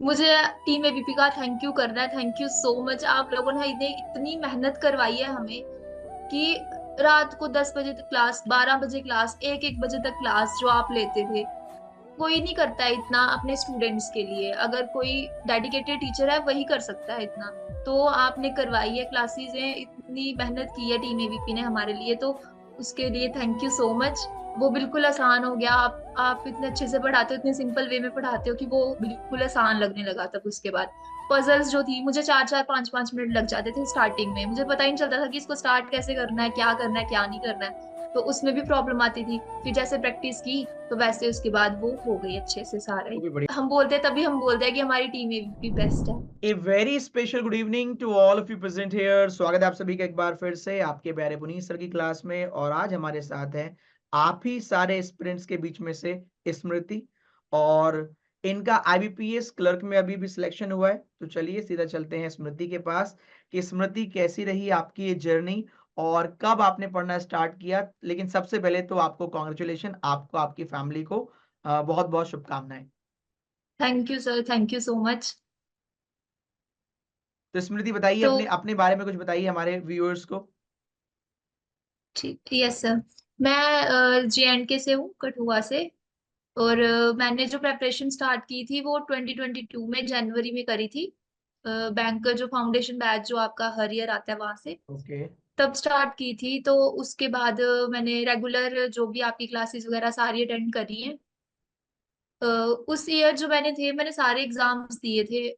मुझे team ABP का thank you करना है। थैंक यू सो मच, आप लोगों ने इतनी मेहनत करवाई है हमें कि रात को 10 बजे तक क्लास, 12 बजे क्लास, 1-1 बजे तक क्लास जो आप लेते थे। कोई नहीं करता है इतना अपने स्टूडेंट्स के लिए। अगर कोई डेडिकेटेड टीचर है वही कर सकता है इतना। तो आपने करवाई है क्लासेस, इतनी मेहनत की है टीम एबीपी ने हमारे लिए, तो उसके लिए थैंक यू सो मच। वो बिल्कुल आसान हो गया। आप इतने अच्छे से पढ़ाते हो, इतने सिंपल वे में पढ़ाते हो कि वो बिल्कुल आसान लगने लगा। तब उसके बाद पजल्स जो थी, मुझे 4-4 5-5 मिनट लग जाते थे स्टार्टिंग में। मुझे पता ही नहीं चलता था कि इसको स्टार्ट कैसे करना है, क्या करना है, क्या नहीं करना है। तो उसमें भी प्रॉब्लम आती थी। फिर जैसे प्रैक्टिस की तो वैसे उसके बाद वो हो गई अच्छे से सारे। वो भी बढ़िया। हम बोलते हैं, तभी हम बोलते हैं कि हमारी टीम भी बेस्ट है। A very special good evening to all of you present here. स्वागत है आप सभी का एक बार फिर से आपके प्यारे पुनीत सर की क्लास में। और आज हमारे साथ है आप ही सारे स्टूडेंट्स के बीच में से स्मृति। और इनका आईबीपीएस क्लर्क में अभी भी सिलेक्शन हुआ है। तो चलिए सीधा चलते हैं स्मृति के पास कि स्मृति कैसी रही आपकी ये जर्नी और कब आपने पढ़ना स्टार्ट किया। लेकिन सबसे पहले तो आपको कॉन्ग्रेचुलेशन, आपको आपकी फैमिली को बहुत बहुत शुभकामनाएं। Thank you sir, thank you so much. तो स्मृति बताइए, तो अपने अपने बारे में कुछ बताइए हमारे व्यूअर्स को। ठीक, यस सर। मैं JNK से हूँ, कठुआ से। और मैंने जो प्रेपरेशन स्टार्ट की थी वो 2022 में जनवरी में करी थी। बैंक का जो फाउंडेशन बैच जो आपका हर ईयर आता है वहां से, ओके। तब स्टार्ट की थी। तो उसके बाद मैंने रेगुलर जो भी आपकी क्लासेस वगैरह सारी अटेंड करी हैं। उस ईयर जो मैंने सारे एग्जाम्स दिए थे।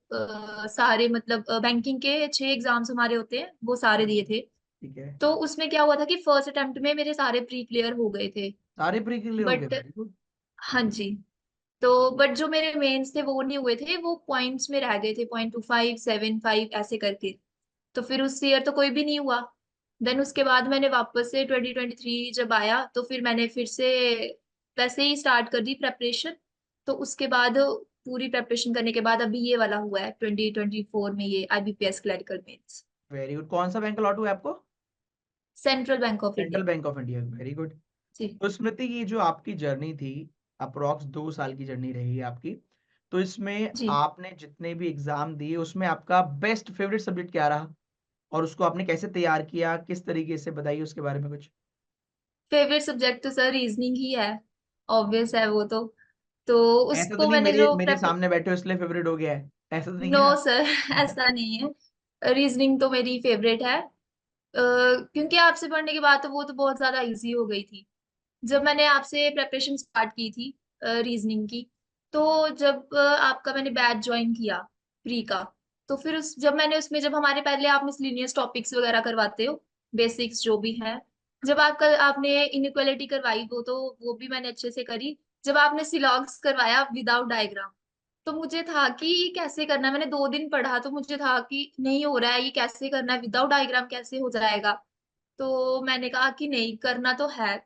सारे मतलब बैंकिंग के 6 एग्जाम्स हमारे होते हैं, वो सारे दिए थे। ठीक है। तो उसमें क्या हुआ था कि फर्स्ट अटेम्प्ट में मेरे सारे प्री क्लियर हो गए थे। सारे प्री क्लियर हो गए, बट वेरी गुड। हाँ जी। तो बट जो मेरे मेंस थे वो नहीं हुए थे, वो पॉइंट्स में रह गए थे, 0.25 75 ऐसे करके। तो फिर उस ईयर तो कोई भी नहीं हुआ। देन उसके बाद मैंने वापस से 2023 जब आया तो फिर मैंने फिर से वैसे ही स्टार्ट कर दी प्रेपरेशन। तो उसके बाद पूरी प्रेपरेशन करने के बाद अभी ये वाला हुआ है 2024 में, ये IBPS clerical mains. Very good. कौन सा बैंक अलॉट हुआ है आपको? Central bank of central India. Bank of India, very good. जी। तो स्मृति की जो आपकी जर्नी थी, अप्रोक्स 2 साल की जर्नी रही है आपकी। तो इसमें जी। आपने जितने भी एग्जाम दिए उसमें आपका बेस्ट फेवरेट सब्जेक्ट क्या रहा और उसको आपने कैसे तैयार किया, किस तरीके से, बताइए उसके बारे में कुछ। फेवरेट सब्जेक्ट तो सर रीजनिंग ही है। ऑब्वियस है वो तो ऐसा तो उसको नहीं मैंने मेरे जो मेरे प्रेप सामने बैठे हो इसलिए फेवरेट हो गया है, ऐसा तो नहीं नो है ना? सर ऐसा नहीं है। रीजनिंग तो मेरी फेवरेट है। क्योंकि आपसे पढ़ने के बाद तो वो तो बहुत ज्यादा इजी हो गई थी। जब मैंने आपसे प्रेपरेशन स्टार्ट की थी रीजनिंग की, तो जब आपका मैंने बैच ज्वाइन किया प्री का, तो फिर उस जब मैंने उसमें, जब हमारे पहले आप मिसलिनियस टॉपिक्स वगैरह करवाते हो, बेसिक्स जो भी है, जब आपने इनइक्वालिटी करवाई तो वो भी मैंने अच्छे से करी। जब आपने सिलॉग्स करवाया विदाउट डायग्राम, तो मुझे था कि ये कैसे करना है। मैंने 2 दिन पढ़ा तो मुझे था कि नहीं हो रहा है, ये कैसे करना है, विदाउट डायग्राम कैसे हो जाएगा। तो मैंने कहा कि नहीं, करना तो है।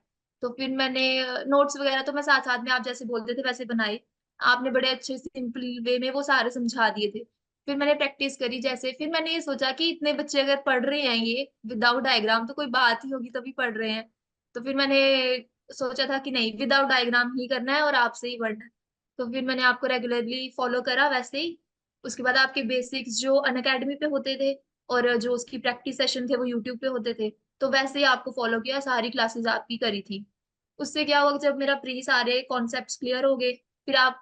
तो फिर मैंने नोट्स वगैरह तो मैं साथ साथ में आप जैसे बोलते थे वैसे बनाए। आपने बड़े अच्छे सिंपल वे में वो सारे समझा दिए थे। फिर मैंने प्रैक्टिस करी जैसे। फिर मैंने ये सोचा कि इतने बच्चे अगर पढ़ रहे हैं ये विदाउट डायग्राम, तो कोई बात ही होगी तभी पढ़ रहे हैं। तो फिर मैंने सोचा था कि नहीं, विदाउट डायग्राम ही करना है और आपसे ही पढ़ना है। तो फिर मैंने आपको रेगुलरली फॉलो करा वैसे ही। उसके बाद आपके बेसिक्स जो अनअकैडमी पे होते थे और जो उसकी प्रैक्टिस सेशन थे वो यूट्यूब पे होते थे, तो वैसे ही आपको फॉलो किया, सारी क्लासेस आपकी करी थी। उससे क्या हुआ कि जब मेरा प्री सारे कॉन्सेप्ट्स क्लियर हो गए,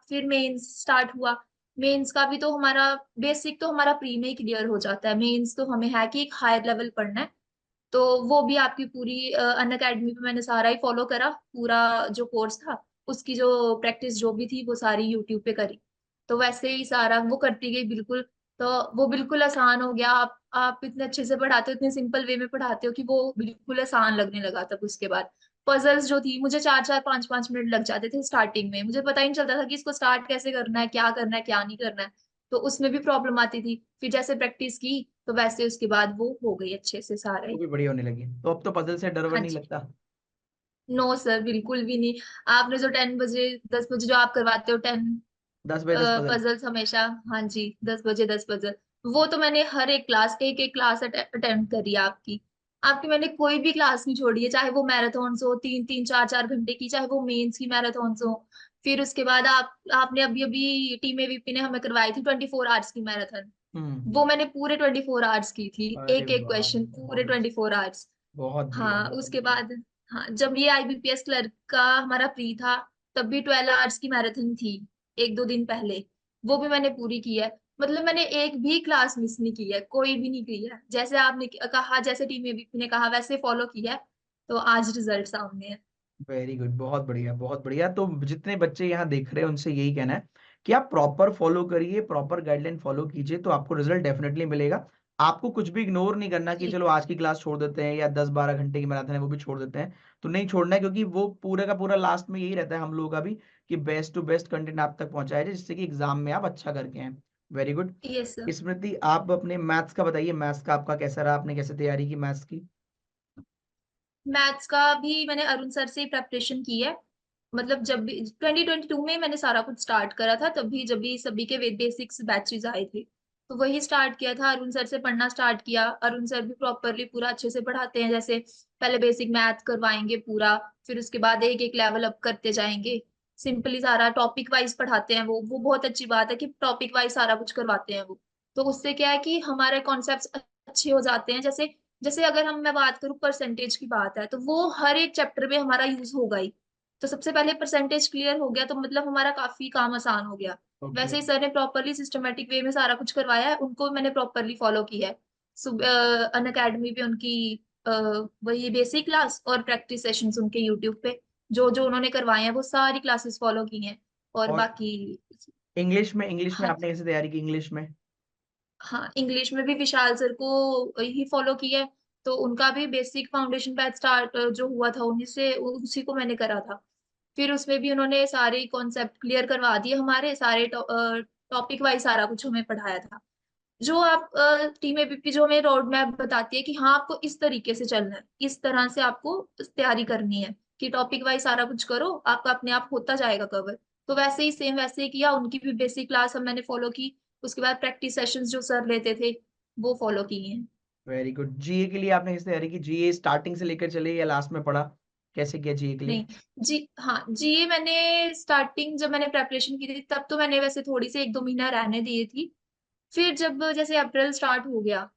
फिर मेंस स्टार्ट हुआ। मेंस का भी तो हमारा बेसिक तो हमारा प्री में ही क्लियर हो जाता है। मेंस तो हमें है कि एक हायर लेवल पढ़ना है। तो वो भी आपकी पूरी अनअकैडमी पे मैंने सारा ही फॉलो करा, पूरा जो कोर्स था उसकी जो प्रैक्टिस जो भी थी वो सारी यूट्यूब पे करी। तो वैसे ही सारा वो करती गई बिल्कुल। तो वो बिल्कुल आसान हो गया। आप इतने अच्छे से पढ़ाते हो, इतने सिंपल वे में पढ़ाते हो कि वो बिल्कुल आसान लगने लगा। तब उसके बाद पजल्स जो थी, मुझे 4-4 5-5 मिनट लग जाते थे स्टार्टिंग में। मुझे पता ही नहीं चलता था कि इसको स्टार्ट कैसे करना है, क्या करना है, क्या नहीं करना है। तो उसमें भी प्रॉब्लम आती थी। फिर जैसे प्रैक्टिस की तो वैसे उसके बाद वो हो गई अच्छे से वो सारे। भी बढ़िया होने लगी, तो अब तो पजल से डर वर हाँ नहीं जी। लगता? नो सर, बिल्कुल भी नहीं। आपने जो 10 बजे 10 बजे जो आप करवाते हो 10 10 बाय 10 पजल। पजल्स हमेशा, हाँ जी, 10 बजे 10 पजल, वो तो मैंने हर एक क्लास, एक एक क्लास अटेम्प्ट करी है आपकी। आपकी मैंने कोई भी क्लास नहीं छोड़ी है, चाहे वो मैराथन हो 3-3 4-4 घंटे की, चाहे वो मेंस की मैराथन हो, फिर उसके बाद आपने अभी अभी टीम एबीपी ने हमें करवाई थी 24 आवर्स की मैराथन। वो मैंने पूरे 24 आवर्स की थी, अरे एक एक वाह, क्वेश्चन पूरे बहुत 24 आवर्स। बहुत बढ़िया, हाँ, बहुत उसके बढ़िया। बाद हाँ, जब ये आईबीपीएस क्लर्क का हमारा प्री था, तब भी 12 आवर्स की मैराथन थी, एक दो दिन पहले। वो भी मैंने पूरी की है। मतलब मैंने एक भी क्लास मिस नहीं की है, कोई भी नहीं की है। जैसे आपने कहा, जैसे टीम एबीपी ने कहा, वैसे फॉलो किया है। तो आज रिजल्ट सामने है। वेरी गुड, बहुत बढ़िया, बहुत बढ़िया। तो जितने बच्चे यहाँ देख रहे हैं उनसे यही कहना है कि आप प्रॉपर फॉलो करिए, प्रॉपर गाइडलाइन फॉलो कीजिए, तो आपको रिजल्ट डेफिनेटली मिलेगा। आपको कुछ भी इग्नोर नहीं करना कि जी। चलो आज की क्लास छोड़ देते हैं या 10-12 घंटे की मैराथन है वो भी छोड़ देते हैं। तो नहीं छोड़ना है, क्योंकि वो पूरा का पूरा लास्ट में यही रहता है हम लोगों का भी, कि बेस्ट टू बेस्ट कंटेंट आप तक पहुंचाया जाए, जिससे कि एग्जाम में आप अच्छा करके आए। Very good. Yes sir. Smriti, आप अपने मैथ्स का बताइए, मैथ्स का आपका कैसा रहा, आपने कैसे तैयारी की मैथ्स की? मैथ्स का भी मैंने अरुण सर से प्रेपरेशन की है। मतलब जब भी 2022 में मैंने सारा कुछ स्टार्ट करा था, तभी जब भी सभी के बेसिक्स बैचेस आए थे, तो वही स्टार्ट किया था। अरुण सर से पढ़ना स्टार्ट किया। अरुण सर भी प्रॉपरली पूरा अच्छे से पढ़ाते हैं। जैसे पहले बेसिक मैथ करवाएंगे पूरा, फिर उसके बाद एक एक लेवल अप करते जाएंगे। सिंपली सारा टॉपिक वाइज पढ़ाते हैं। वो बहुत अच्छी बात है कि टॉपिक वाइज सारा कुछ करवाते हैं वो। तो उससे क्या है कि हमारे कॉन्सेप्ट्स अच्छे हो जाते हैं। जैसे जैसे अगर मैं बात करूँ परसेंटेज की बात है, तो वो हर एक चैप्टर में हमारा यूज होगा ही। तो सबसे पहले परसेंटेज क्लियर हो गया, तो मतलब हमारा काफी काम आसान हो गया। ओके। वैसे ही सर ने प्रॉपरली सिस्टमेटिक वे में सारा कुछ करवाया है, उनको मैंने प्रॉपरली फॉलो किया है। अन अकेडमी पे उनकी अ, वही बेसिक क्लास और प्रैक्टिस सेशंस उनके यूट्यूब पे जो जो उन्होंने करवाए हैं, वो सारी क्लासेस फॉलो की हैं। और और बाकी इंग्लिश में हाँ, आपने कैसे तैयारी की इंग्लिश में? हाँ, इंग्लिश में भी विशाल सर को ही फॉलो किया है। तो उनका भी बेसिक फाउंडेशन बैच स्टार्ट जो हुआ था, उन्हीं से उसी को मैंने करा था। फिर उसमें भी उन्होंने सारे कॉन्सेप्ट क्लियर करवा दिए, हमारे सारे टॉपिक वाइज सारा कुछ हमें पढ़ाया था। जो आप टीम एबीपी जो हमें रोड मैप बताती है कि हाँ, आपको इस तरीके से चलना है, इस तरह से आपको तैयारी करनी है, कि टॉपिक वाइज सारा कुछ करो, आपका अपने आप होता जाएगा कवर। तो वैसे ही सेम वैसे ही किया। उनकी भी बेसिक क्लास हम मैंने फॉलो की। उसके बाद प्रैक्टिस सेशंस जो सर लेते थे, वो फॉलो किए हैं। Very good. जीए के लिए आपने कैसे तैयारी की? जीए स्टार्टिंग से लेकर चले या लास्ट में पढ़ा? कैसे किया जीए के लिए? नहीं, जी हाँ, जीए मैंने स्टार्टिंग जब मैंने प्रेपरेशन की थी, तब तो मैंने वैसे थोड़ी सी एक दो महीना रहने दिए थी। फिर जब जैसे अप्रैल स्टार्ट हो गया,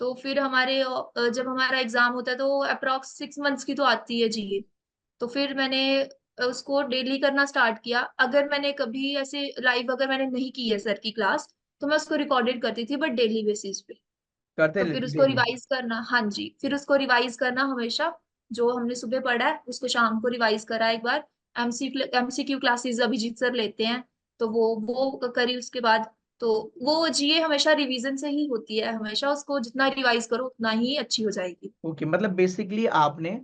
तो फिर हमारे जब हमारा एग्जाम होता है, तो अप्रोक्स 6 मंथ्स की तो आती है जीए। तो फिर मैंने उसको डेली करना स्टार्ट किया। अगर मैंने कभी ऐसे लाइव अगर मैंने नहीं की है सर की क्लास, तो मैं उसको रिकॉर्डेड करती थी, बट डेली बेसिस पे। करते तो फिर उसको डेली? रिवाइज करना, हाँ जी, फिर उसको रिवाइज करना हमेशा। जो हमने सुबह पढ़ा है उसको शाम को रिवाइज करा एक बार। एमसीक्यू क्लासेस अभिजीत सर लेते हैं, तो वो करी उसके बाद। तो वो जीए हमेशा रिवीजन से ही होती है, हमेशा उसको जितना रिवाइज करो उतना ही अच्छी हो जाएगी। ओके, मतलब बेसिकली आपने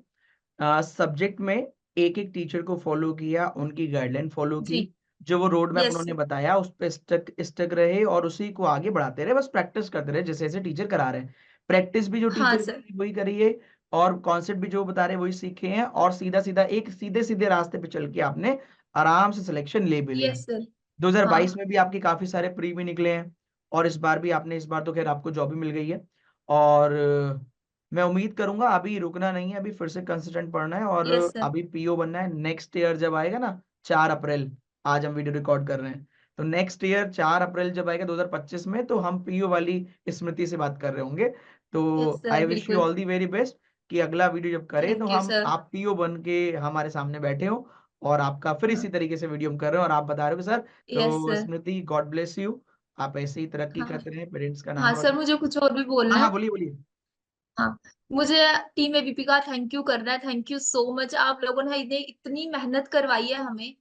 सब्जेक्ट में एक एक टीचर को फॉलो किया, उनकी गाइडलाइन फॉलो की, जी। जो वो रोड मैप यस उन्होंने सर। बताया उस पे स्टक स्टक रहे और उसी को आगे बढ़ाते रहे, बस प्रैक्टिस करते रहे जैसे जैसे टीचर करा रहे हैं। प्रैक्टिस भी जो हाँ टीचर कर सर। रहे हैं वही करिए, और कॉन्सेप्ट भी जो बता रहे हैं वही सीखे हैं, और सीधा सीधा एक सीधे सीधे रास्ते पे चल के आपने आराम से सिलेक्शन ले भी लिया। Yes sir. हाँ। 2022 में भी आपके काफी सारे प्री भी निकले हैं, और इस बार भी आपने, इस बार तो खैर आपको जॉब भी मिल गई है। और मैं उम्मीद करूंगा अभी रुकना नहीं है, अभी फिर से कंसिस्टेंट पढ़ना है, और यस सर। अभी पीओ बनना है। नेक्स्ट ईयर जब आएगा ना, 4 अप्रैल, आज हम वीडियो रिकॉर्ड कर रहे हैं, तो नेक्स्ट ईयर 4 अप्रैल जब आएगा 2025 में, तो हम पीओ वाली स्मृति से बात कर रहे होंगे। यस तो सर, आई विश यू बिल्कुल। ऑल दी वेरी बेस्ट, कि अगला वीडियो जब करें तो थैंक यू हम सर। आप पीओ बन के हमारे सामने बैठे हो, और आपका फिर हाँ। इसी तरीके से वीडियो हम कर रहे हो और आप बता रहे हो कि सर। यस तो sir. Smriti, God bless you, आप ऐसे ही तरक्की हाँ। करते रहें, पेरेंट्स का नाम हाँ सर, रोशन। मुझे कुछ और भी हाँ बोलना हाँ, है। बोलिए बोलिए। हाँ, मुझे टीम एबीपी का थैंक यू करना है। Thank you so much. आप लोगों ने इतने इतनी मेहनत करवाई है हमें,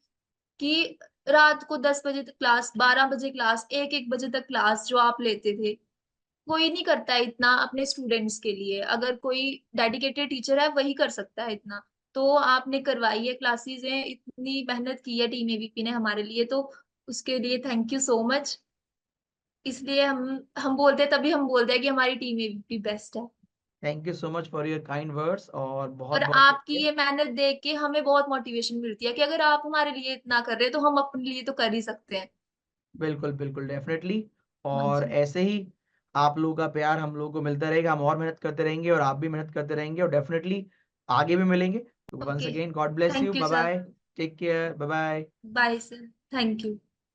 कि रात को 10 बजे तक क्लास, 12 बजे क्लास, एक एक बजे तक क्लास जो आप लेते थे। कोई नहीं करता है इतना अपने स्टूडेंट्स के लिए। अगर कोई डेडिकेटेड टीचर है, वही कर सकता है इतना। तो आपने करवाई है क्लासेस, इतनी मेहनत की है टीम एबीपी ने हमारे लिए, तो उसके लिए थैंक यू सो मच। इसलिए हम बोलते हैं, तभी हम बोलते हैं कि हमारी टीम एबीपी बेस्ट है। Thank you so much for your kind words, और बहुत और बहुत आपकी शुक्रिया। ये मेहनत देख के हमें बहुत मोटिवेशन मिलती है, कि अगर आप हमारे लिए इतना कर रहे हैं, तो हम अपने लिए तो कर ही सकते हैं। बिल्कुल बिल्कुल, डेफिनेटली। हाँ और जी। ऐसे ही आप लोगों का प्यार हम लोगों को मिलता रहेगा, हम और मेहनत करते रहेंगे और आप भी मेहनत करते रहेंगे, और डेफिनेटली आगे भी मिलेंगे। तो once okay. Again, God bless you, thank you bye sir. Bye. Take care, bye bye. Bye sir, thank you.